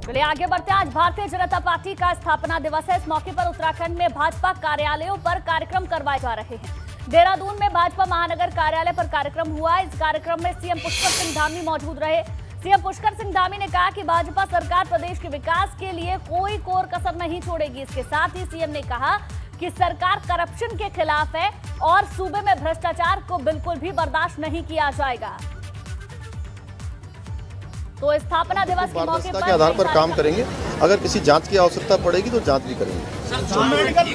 चलिए आगे बढ़ते हैं। आज भारतीय जनता पार्टी का स्थापना दिवस है। इस मौके पर उत्तराखंड में भाजपा कार्यालयों पर कार्यक्रम करवाए जा रहे हैं। देहरादून में भाजपा महानगर कार्यालय पर कार्यक्रम हुआ। इस कार्यक्रम में सीएम पुष्कर सिंह धामी मौजूद रहे। सीएम पुष्कर सिंह धामी ने कहा कि भाजपा सरकार प्रदेश के विकास के लिए कोई कोर कसर नहीं छोड़ेगी। इसके साथ ही सीएम ने कहा कि सरकार करप्शन के खिलाफ है और सूबे में भ्रष्टाचार को बिल्कुल भी बर्दाश्त नहीं किया जाएगा। तो स्थापना दिवस के मौके पर के आधार पर काम करेंगे। अगर किसी जांच की आवश्यकता पड़ेगी तो जांच भी करेंगे।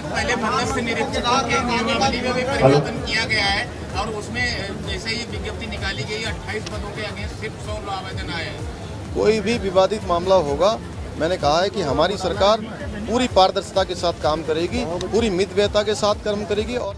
पहले मत्स्य निरीक्षकों के नियमावली में भी परिवर्तन किया गया है और उसमें जैसे ही विज्ञप्ति निकाली गई 28 पदों के अगेंस्ट सिर्फ 100 आवेदन आए हैं। कोई भी विवादित मामला होगा, मैंने कहा है कि हमारी सरकार पूरी पारदर्शिता के साथ काम करेगी, पूरी मितव्ययता के साथ काम करेगी। और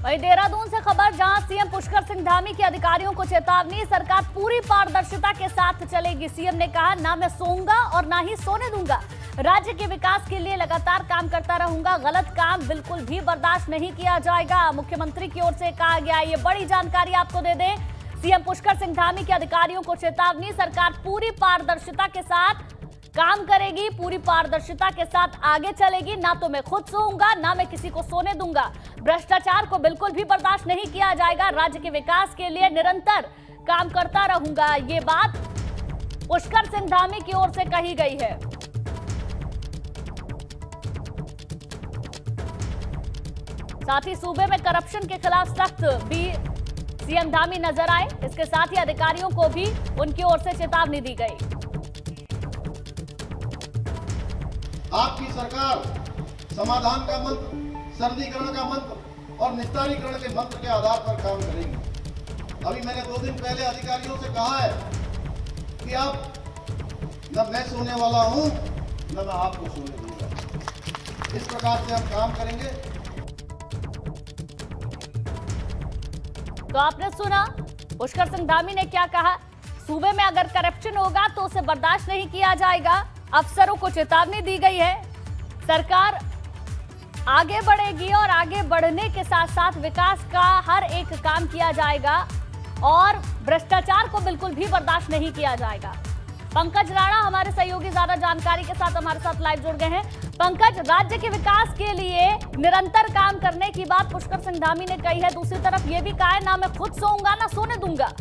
वहीं देहरादून से खबर, जहां सीएम पुष्कर सिंह धामी के अधिकारियों को चेतावनी, सरकार पूरी पारदर्शिता के साथ चलेगी। सीएम ने कहा, ना मैं सोऊंगा और ना ही सोने दूंगा। राज्य के विकास के लिए लगातार काम करता रहूंगा। गलत काम बिल्कुल भी बर्दाश्त नहीं किया जाएगा। मुख्यमंत्री की ओर से कहा गया। ये बड़ी जानकारी आपको दे दें। सीएम पुष्कर सिंह धामी के अधिकारियों को चेतावनी, सरकार पूरी पारदर्शिता के साथ काम करेगी, पूरी पारदर्शिता के साथ आगे चलेगी। ना तो मैं खुद सोऊंगा, ना मैं किसी को सोने दूंगा। भ्रष्टाचार को बिल्कुल भी बर्दाश्त नहीं किया जाएगा। राज्य के विकास के लिए निरंतर काम करता रहूंगा। ये बात पुष्कर सिंह धामी की ओर से कही गई है। साथ ही सूबे में करप्शन के खिलाफ सख्त भी सीएम धामी नजर आए। इसके साथ ही अधिकारियों को भी उनकी ओर से चेतावनी दी गई। आपकी सरकार समाधान का मंत्र, सरलीकरण का मंत्र और निस्तारीकरण के मंत्र के आधार पर काम करेंगे। अभी मैंने 2 दिन पहले अधिकारियों से कहा है कि अब न मैं सोने वाला हूं, न मैं आपको सोने दूंगा। इस प्रकार से हम काम करेंगे। तो आपने सुना पुष्कर सिंह धामी ने क्या कहा। सूबे में अगर करप्शन होगा तो उसे बर्दाश्त नहीं किया जाएगा। अफसरों को चेतावनी दी गई है। सरकार आगे बढ़ेगी और आगे बढ़ने के साथ साथ विकास का हर एक काम किया जाएगा और भ्रष्टाचार को बिल्कुल भी बर्दाश्त नहीं किया जाएगा। पंकज राणा हमारे सहयोगी ज्यादा जानकारी के साथ हमारे साथ लाइव जुड़ गए हैं। पंकज, राज्य के विकास के लिए निरंतर काम करने की बात पुष्कर सिंह धामी ने कही है। दूसरी तरफ ये भी कहा है, ना मैं खुद सोऊंगा ना सोने दूंगा।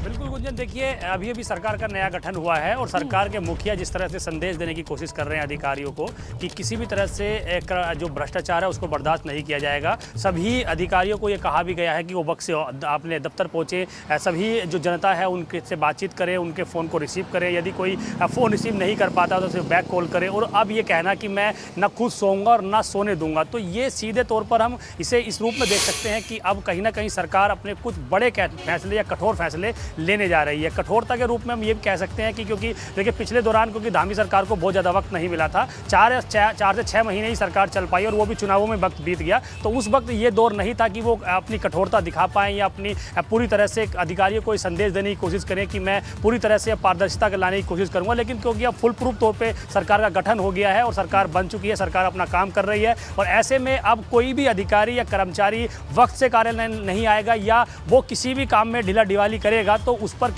बिल्कुल गुंजन, देखिए अभी अभी सरकार का नया गठन हुआ है और सरकार के मुखिया जिस तरह से संदेश देने की कोशिश कर रहे हैं अधिकारियों को कि किसी भी तरह से एक जो भ्रष्टाचार है उसको बर्दाश्त नहीं किया जाएगा। सभी अधिकारियों को ये कहा भी गया है कि वो वक्त से अपने दफ्तर पहुंचे, सभी जो जनता है उनके से बातचीत करें, उनके फ़ोन को रिसीव करें। यदि कोई फ़ोन रिसीव नहीं कर पाता तो उसे बैक कॉल करें। और अब ये कहना कि मैं न खुद सोऊंगा और ना सोने दूंगा, तो ये सीधे तौर पर हम इसे इस रूप में देख सकते हैं कि अब कहीं ना कहीं सरकार अपने कुछ बड़े फैसले या कठोर फैसले लेने जा रही है। कठोरता के रूप में हम ये भी कह सकते हैं कि क्योंकि देखिए पिछले दौरान क्योंकि धामी सरकार को बहुत ज़्यादा वक्त नहीं मिला था, 4 से 6 महीने ही सरकार चल पाई और वो भी चुनावों में वक्त बीत गया। तो उस वक्त ये दौर नहीं था कि वो अपनी कठोरता दिखा पाएँ या अपनी पूरी तरह से अधिकारियों को संदेश देने की कोशिश करें कि मैं पूरी तरह से पारदर्शिता लाने की कोशिश करूँगा। लेकिन क्योंकि अब फुल प्रूफ तौर पर सरकार का गठन हो गया है और सरकार बन चुकी है, सरकार अपना काम कर रही है और ऐसे में अब कोई भी अधिकारी या कर्मचारी वक्त से कार्यालय नहीं आएगा या वो किसी भी काम में ढीला ढिवाली करेगा तो उस पर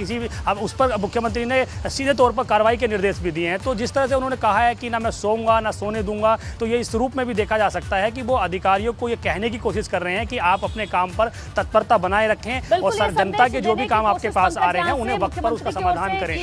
अब उस पर मुख्यमंत्री ने सीधे तौर पर कार्रवाई के निर्देश भी दिए हैं। तो जिस तरह से उन्होंने कहा है कि ना मैं सोऊंगा ना सोने दूंगा, तो ये इस रूप में भी देखा जा सकता है कि वो अधिकारियों को ये कहने की कोशिश कर रहे हैं कि आप अपने काम पर तत्परता बनाए रखें और जनता के जो भी काम आपके पास आ रहे हैं उन्हें वक्त पर उसका समाधान करें।